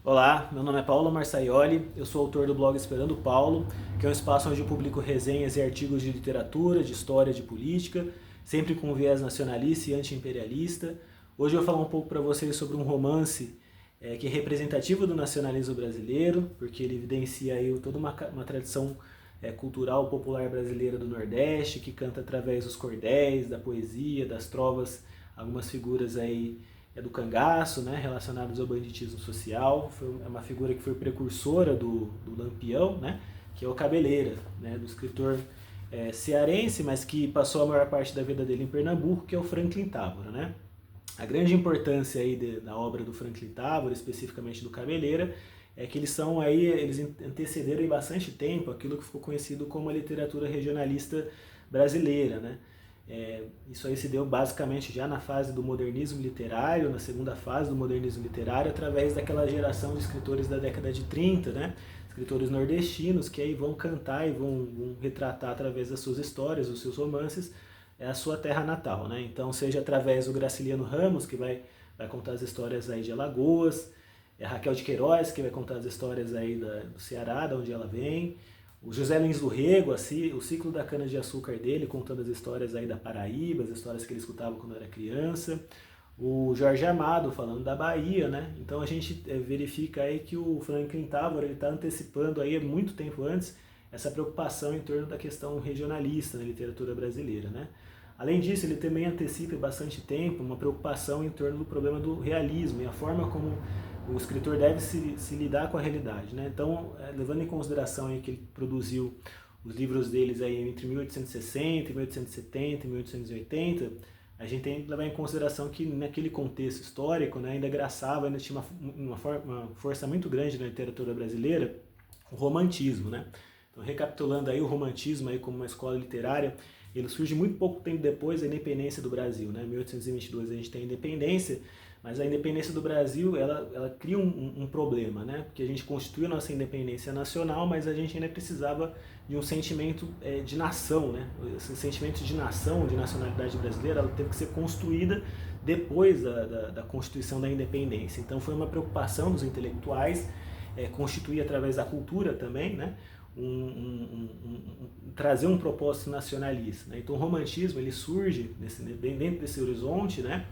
Olá, meu nome é Paulo Marsaioli, eu sou autor do blog Esperando Paulo, que é um espaço onde eu publico resenhas e artigos de literatura, de história, de política, sempre com um viés nacionalista e anti-imperialista. Hoje eu vou falar um pouco para vocês sobre um romance que é representativo do nacionalismo brasileiro, porque ele evidencia aí toda uma tradição cultural popular brasileira do Nordeste, que canta através dos cordéis, da poesia, das trovas, algumas figuras aí do cangaço, né, relacionados ao banditismo social. É uma figura que foi precursora do Lampião, né, que é o Cabeleira, né, do escritor cearense, mas que passou a maior parte da vida dele em Pernambuco, que é o Franklin Távora, né. A grande importância aí da obra do Franklin Távora, especificamente do Cabeleira, é que eles antecederam em bastante tempo aquilo que ficou conhecido como a literatura regionalista brasileira, né? Isso aí se deu basicamente já na fase do modernismo literário, na segunda fase do modernismo literário, através daquela geração de escritores da década de 30, né? Escritores nordestinos que aí vão cantar e vão retratar através das suas histórias, dos seus romances, a sua terra natal, né? Então, seja através do Graciliano Ramos, que vai contar as histórias aí de Alagoas, a Raquel de Queiroz, que vai contar as histórias aí do Ceará, de onde ela vem, o José Lins do Rego, assim, o ciclo da cana-de-açúcar dele, contando as histórias aí da Paraíba, as histórias que ele escutava quando era criança, o Jorge Amado falando da Bahia, né? Então a gente verifica aí que o Franklin Távora está antecipando aí muito tempo antes essa preocupação em torno da questão regionalista na literatura brasileira, né? Além disso, ele também antecipa bastante tempo uma preocupação em torno do problema do realismo e a forma como o escritor deve se lidar com a realidade, né? Então, levando em consideração aí que ele produziu os livros deles aí entre 1860, 1870 e 1880, a gente tem que levar em consideração que naquele contexto histórico, né, ainda graçava, ainda tinha uma força muito grande na literatura brasileira, o romantismo, né? Então, recapitulando aí o romantismo aí como uma escola literária, ele surge muito pouco tempo depois da independência do Brasil, né? Em 1822 a gente tem a independência, mas a independência do Brasil, ela cria um problema, né? Porque a gente constituiu a nossa independência nacional, mas a gente ainda precisava de um sentimento de nação, né? Esse sentimento de nação, de nacionalidade brasileira, ela teve que ser construída depois da constituição da independência. Então foi uma preocupação dos intelectuais constituir através da cultura também, né? Trazer um propósito nacionalista, né? Então o romantismo ele surge dentro desse horizonte, né?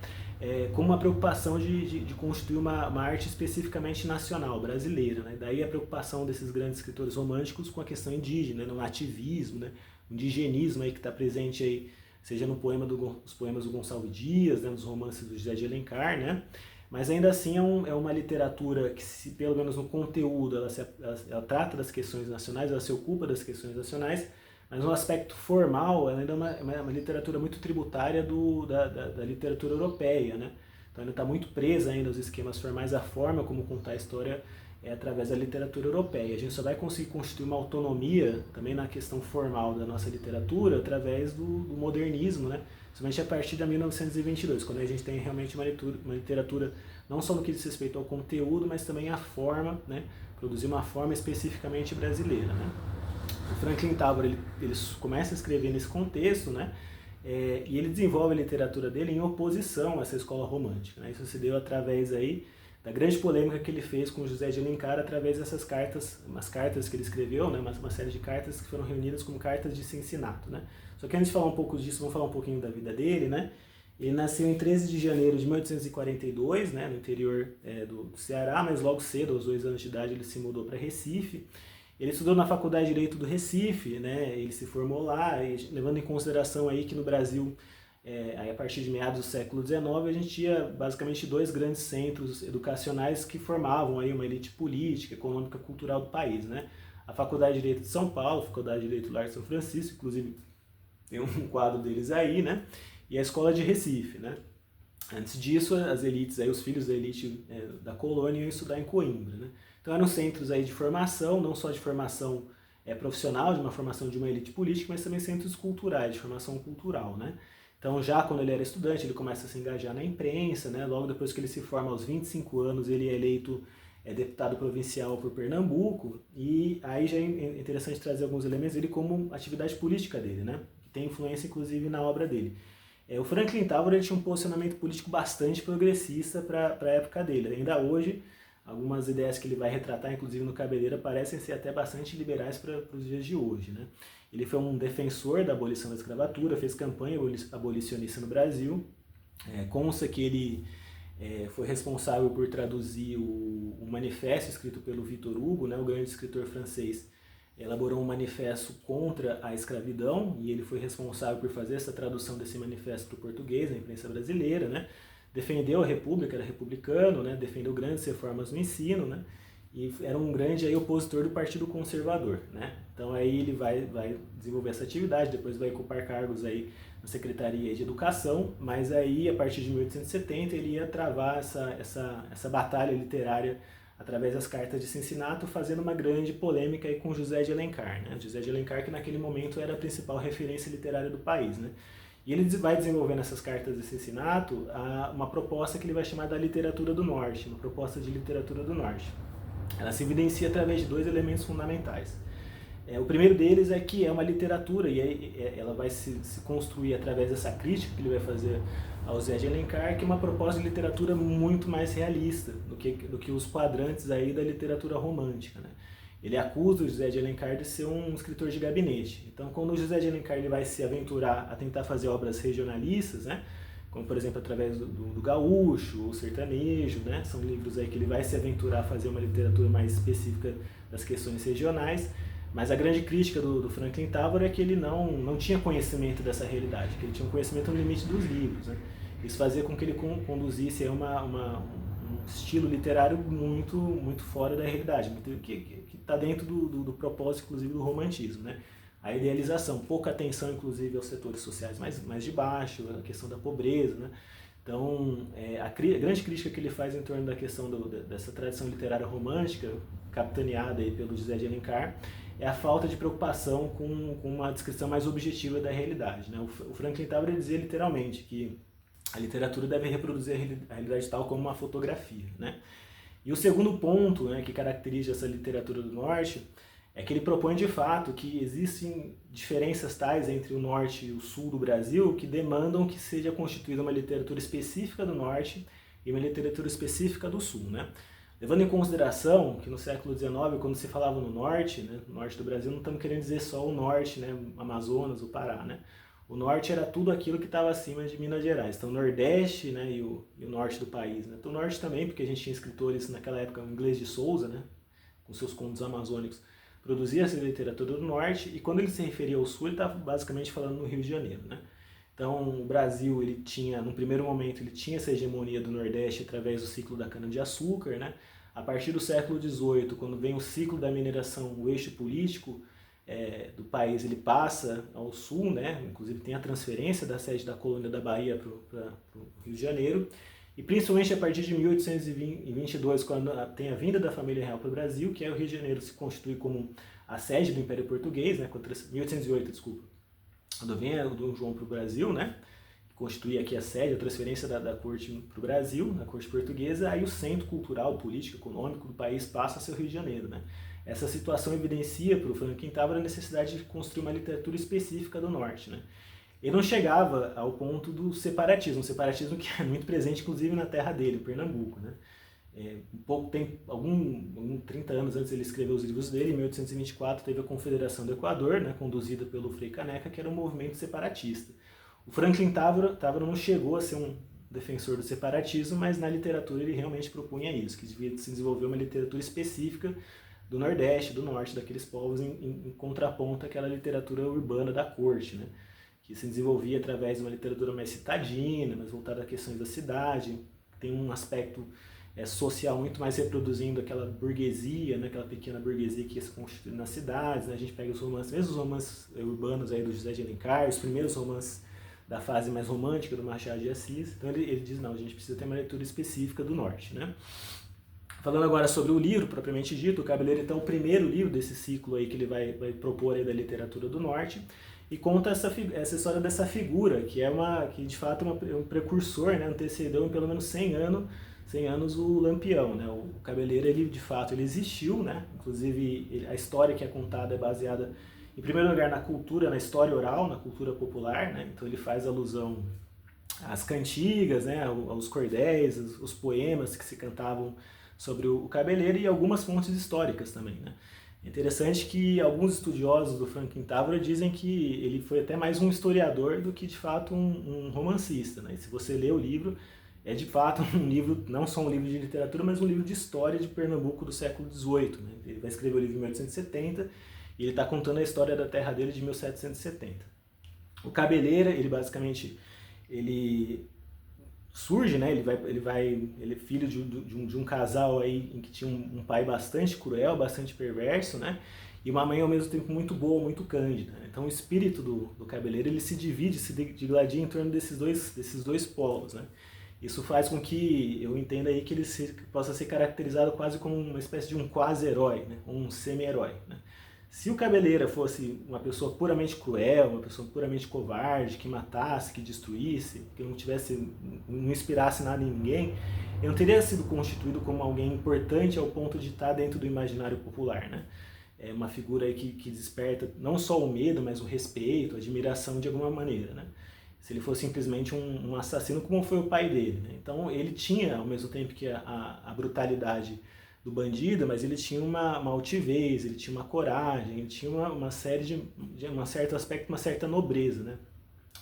Com uma preocupação de constituir uma arte especificamente nacional, brasileira, né? Daí a preocupação desses grandes escritores românticos com a questão indígena, né? No nativismo, né? O indigenismo aí que está presente aí, seja no os poemas do Gonçalves Dias, né? Nos romances do José de Alencar, né? Mas ainda assim é uma literatura que, se, pelo menos no conteúdo, ela trata das questões nacionais, ela se ocupa das questões nacionais, mas no aspecto formal, ela ainda é uma literatura muito tributária da literatura europeia, né? Então ainda está muito presa ainda aos esquemas formais, a forma como contar a história é através da literatura europeia. A gente só vai conseguir constituir uma autonomia também na questão formal da nossa literatura através do modernismo, né? Somente a partir de 1922, quando a gente tem realmente uma literatura não só no que diz respeito ao conteúdo, mas também à forma, né? Produzir uma forma especificamente brasileira, né? O Franklin Távora ele começa a escrever nesse contexto, né? E ele desenvolve a literatura dele em oposição a essa escola romântica, né? Isso se deu através aí da grande polêmica que ele fez com José de Alencar através dessas cartas, umas cartas que ele escreveu, né? Uma série de cartas que foram reunidas como cartas de Cincinato, né? Só que antes de falar um pouco disso, vamos falar um pouquinho da vida dele, né? Ele nasceu em 13 de janeiro de 1842, né, no interior do Ceará, mas logo cedo, aos 2 anos de idade, ele se mudou para Recife. Ele estudou na Faculdade de Direito do Recife, né, ele se formou lá, e, levando em consideração aí que no Brasil, aí a partir de meados do século XIX, a gente tinha basicamente 2 grandes centros educacionais que formavam aí uma elite política, econômica, cultural do país, né? A Faculdade de Direito de São Paulo, a Faculdade de Direito Largo de São Francisco, inclusive tem um quadro deles aí, né? E a Escola de Recife, né? Antes disso, as elites, aí, os filhos da elite da colônia iam estudar em Coimbra, né? Então eram centros aí de formação, não só de formação profissional, de uma formação de uma elite política, mas também centros culturais, de formação cultural, né? Então já quando ele era estudante, ele começa a se engajar na imprensa, né? Logo depois que ele se forma aos 25 anos, ele é eleito deputado provincial por Pernambuco, e aí já é interessante trazer alguns elementos dele como atividade política dele, né? Que tem influência inclusive na obra dele. O Franklin Távora tinha um posicionamento político bastante progressista para a época dele. Ainda hoje, algumas ideias que ele vai retratar, inclusive no Cabeleira, parecem ser até bastante liberais para os dias de hoje, né? Ele foi um defensor da abolição da escravatura, fez campanha abolicionista no Brasil. Consta que ele foi responsável por traduzir o manifesto escrito pelo Victor Hugo, né, o grande escritor francês. Elaborou um manifesto contra a escravidão e ele foi responsável por fazer essa tradução desse manifesto para o português na imprensa brasileira, né? Defendeu a República, era republicano, né? Defendeu grandes reformas no ensino, né? E era um grande aí, opositor do Partido Conservador, né? Então aí ele vai desenvolver essa atividade, depois vai ocupar cargos aí na Secretaria de Educação, mas aí a partir de 1870 ele ia travar essa batalha literária através das cartas de Cincinato, fazendo uma grande polêmica aí com José de Alencar, né? José de Alencar, que naquele momento era a principal referência literária do país, né? E ele vai desenvolver nessas cartas de Cincinato uma proposta que ele vai chamar da literatura do Norte, uma proposta de literatura do Norte. Ela se evidencia através de dois elementos fundamentais. O primeiro deles é que é uma literatura, e aí ela vai se construir através dessa crítica que ele vai fazer ao Zé de Alencar, que é uma proposta de literatura muito mais realista do que os quadrantes aí da literatura romântica, né? Ele acusa o José de Alencar de ser um escritor de gabinete. Então, quando o José de Alencar ele vai se aventurar a tentar fazer obras regionalistas, né? Como, por exemplo, através do gaúcho, o sertanejo, né? São livros aí que ele vai se aventurar a fazer uma literatura mais específica das questões regionais. Mas a grande crítica do Franklin Távora é que ele não tinha conhecimento dessa realidade, que ele tinha um conhecimento no limite dos livros, né? Isso fazia com que ele conduzisse um estilo literário muito fora da realidade, que está dentro do propósito, inclusive, do romantismo, né? A idealização, pouca atenção, inclusive, aos setores sociais mais de baixo, a questão da pobreza, né? Então, a grande crítica que ele faz em torno da questão dessa tradição literária romântica, capitaneada aí pelo José de Alencar, é a falta de preocupação com uma descrição mais objetiva da realidade, né? O Franklin Távora dizia literalmente que a literatura deve reproduzir a realidade tal como uma fotografia, né? E o segundo ponto, né, que caracteriza essa literatura do Norte é que ele propõe de fato que existem diferenças tais entre o Norte e o Sul do Brasil que demandam que seja constituída uma literatura específica do Norte e uma literatura específica do Sul, né? Levando em consideração que no século XIX, quando se falava no Norte, né, no Norte do Brasil, não estamos querendo dizer só o Norte, né, Amazonas, o Pará, né? O Norte era tudo aquilo que estava acima de Minas Gerais. Então, o Nordeste, né, e o Norte do país, né? Então, o Norte também, porque a gente tinha escritores naquela época, o Inglês de Souza, né, com seus contos amazônicos, produzia essa literatura do Norte, e quando ele se referia ao Sul, ele estava basicamente falando no Rio de Janeiro, né? Então, o Brasil, ele tinha, no primeiro momento, ele tinha essa hegemonia do Nordeste através do ciclo da cana-de-açúcar, né? A partir do século XVIII, quando vem o ciclo da mineração, o eixo político do país, ele passa ao sul, né? Inclusive tem a transferência da sede da colônia da Bahia para o Rio de Janeiro, e principalmente a partir de 1822, quando tem a vinda da família real para o Brasil, que é o Rio de Janeiro se constitui como a sede do Império Português, né? 1808, desculpa, quando vem o Dom João para o Brasil, né? Constitui aqui a sede, a transferência da corte para o Brasil, na corte portuguesa, aí o centro cultural, político, econômico do país passa a ser o Rio de Janeiro, né? Essa situação evidencia para o Franklin Távora a necessidade de construir uma literatura específica do Norte, né? Ele não chegava ao ponto do separatismo, um separatismo que é muito presente, inclusive, na terra dele, Pernambuco, né? Pouco tempo, 30 anos antes ele escreveu os livros dele, em 1824 teve a Confederação do Equador, né, conduzida pelo Frei Caneca, que era um movimento separatista. O Franklin Távora não chegou a ser um defensor do separatismo, mas na literatura ele realmente propunha isso, que devia se desenvolver uma literatura específica do Nordeste, do Norte, daqueles povos, em contraponto àquela literatura urbana da corte, né? Que se desenvolvia através de uma literatura mais citadina, mais voltada a questões da cidade, tem um aspecto social muito mais reproduzindo aquela burguesia, né? Aquela pequena burguesia que ia se constituir nas cidades, né? A gente pega os romances, mesmo os romances urbanos aí do José de Alencar, os primeiros romances da fase mais romântica do Machado de Assis. Então ele diz, não, a gente precisa ter uma leitura específica do Norte, né? Falando agora sobre o livro propriamente dito, o Cabeleira então é o primeiro livro desse ciclo aí que ele vai propor aí da literatura do Norte, e conta essa história dessa figura, que de fato é um precursor, né? Antecedeu em pelo menos 100 anos o Lampião, né? O Cabeleira, ele de fato ele existiu, né? Inclusive a história que é contada é baseada em primeiro lugar na cultura, na história oral, na cultura popular, né? Então ele faz alusão às cantigas, né? Aos cordéis, os poemas que se cantavam sobre o Cabeleira e algumas fontes históricas também, né? É interessante que alguns estudiosos do Franklin Távora dizem que ele foi até mais um historiador do que de fato um romancista, né? E se você lê o livro, é de fato um livro, não só um livro de literatura, mas um livro de história de Pernambuco do século XVIII, né? Ele vai escrever o livro em 1870 e ele está contando a história da terra dele de 1770. O Cabeleira, ele basicamente ele surge, né? Ele é filho de um casal aí em que tinha um pai bastante cruel, bastante perverso, né? E uma mãe ao mesmo tempo muito boa, muito cândida. Então o espírito do Cabeleira ele se divide, se digladia em torno desses dois polos, né? Isso faz com que eu entenda aí que ele possa ser caracterizado quase como uma espécie de um quase-herói, né? Um semi-herói, né? Se o Cabeleira fosse uma pessoa puramente cruel, uma pessoa puramente covarde, que matasse, que destruísse, que não inspirasse nada em ninguém, ele não teria sido constituído como alguém importante ao ponto de estar dentro do imaginário popular, né? É uma figura aí que desperta não só o medo, mas o respeito, a admiração de alguma maneira, né? Se ele fosse simplesmente um assassino, como foi o pai dele, né? Então ele tinha, ao mesmo tempo que a brutalidade do bandido, mas ele tinha uma altivez, ele tinha uma coragem, ele tinha uma série de um certo aspecto, uma certa nobreza, né?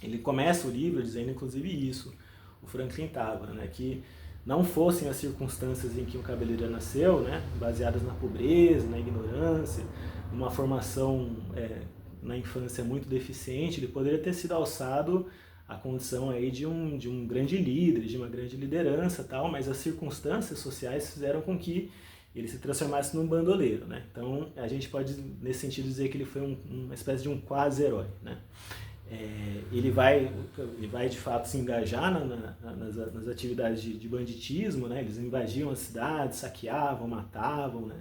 Ele começa o livro dizendo inclusive isso, o Franklin Távora, né, que não fossem as circunstâncias em que o Cabeleira nasceu, né, baseadas na pobreza, na ignorância, numa formação na infância muito deficiente, ele poderia ter sido alçado à condição aí de um grande líder, de uma grande liderança, tal, mas as circunstâncias sociais fizeram com que ele se transformasse num bandoleiro, né? Então a gente pode nesse sentido dizer que ele foi uma espécie de um quase-herói, né? Ele vai de fato se engajar nas atividades de banditismo, né? Eles invadiam as cidades, saqueavam, matavam, né?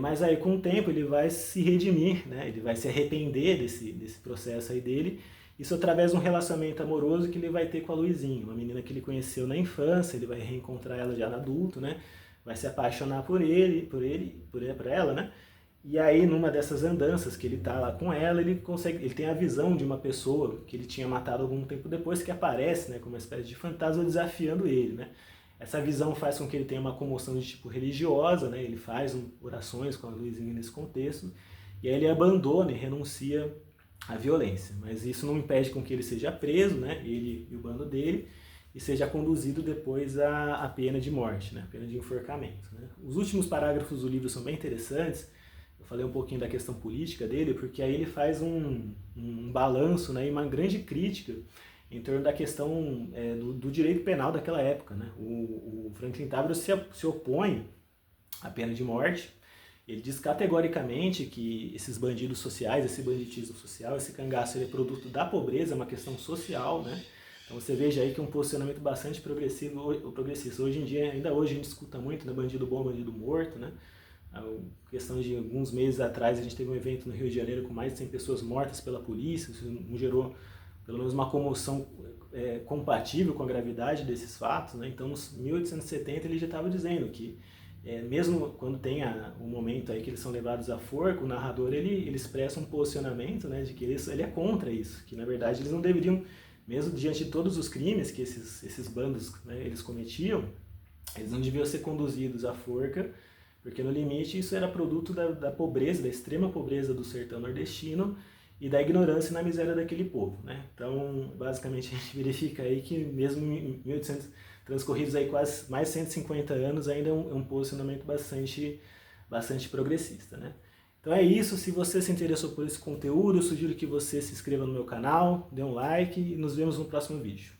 Mas aí com o tempo ele vai se redimir, né? Ele vai se arrepender desse processo aí dele, isso através de um relacionamento amoroso que ele vai ter com a Luizinha, uma menina que ele conheceu na infância, ele vai reencontrar ela já adulto, né? Vai se apaixonar por ela, né? E aí numa dessas andanças que ele tá lá com ela, ele tem a visão de uma pessoa que ele tinha matado algum tempo depois, que aparece, né, como uma espécie de fantasma desafiando ele, né? Essa visão faz com que ele tenha uma comoção de tipo religiosa, né? Ele faz orações com a Luizinha nesse contexto, e aí ele abandona e renuncia à violência. Mas isso não impede com que ele seja preso, né? Ele e o bando dele, e seja conduzido depois à pena de morte, né? A pena de enforcamento, né? Os últimos parágrafos do livro são bem interessantes. Eu falei um pouquinho da questão política dele, porque aí ele faz um balanço, né, e uma grande crítica em torno da questão do direito penal daquela época, né? O Franklin Távora se opõe à pena de morte. Ele diz categoricamente que esses bandidos sociais, esse banditismo social, esse cangaço, ele é produto da pobreza, é uma questão social, né? Então você veja aí que é um posicionamento bastante progressista. Hoje em dia, ainda hoje a gente escuta muito, né, bandido bom, bandido morto, né? A questão de alguns meses atrás a gente teve um evento no Rio de Janeiro com mais de 100 pessoas mortas pela polícia, isso não gerou pelo menos uma comoção compatível com a gravidade desses fatos, né? Então, em 1870 ele já estava dizendo que mesmo quando tem o momento aí que eles são levados à forca, o narrador ele expressa um posicionamento, né, de que ele é contra isso, que na verdade eles não deveriam, mesmo diante de todos os crimes que esses bandos, né, eles cometiam, eles não deviam ser conduzidos à forca, porque no limite isso era produto da pobreza, da extrema pobreza do sertão nordestino e da ignorância e na miséria daquele povo, né? Então, basicamente, a gente verifica aí que mesmo em 1800, transcorridos aí quase mais de 150 anos, ainda é um posicionamento bastante progressista, né? Então é isso, se você se interessou por esse conteúdo, eu sugiro que você se inscreva no meu canal, dê um like e nos vemos no próximo vídeo.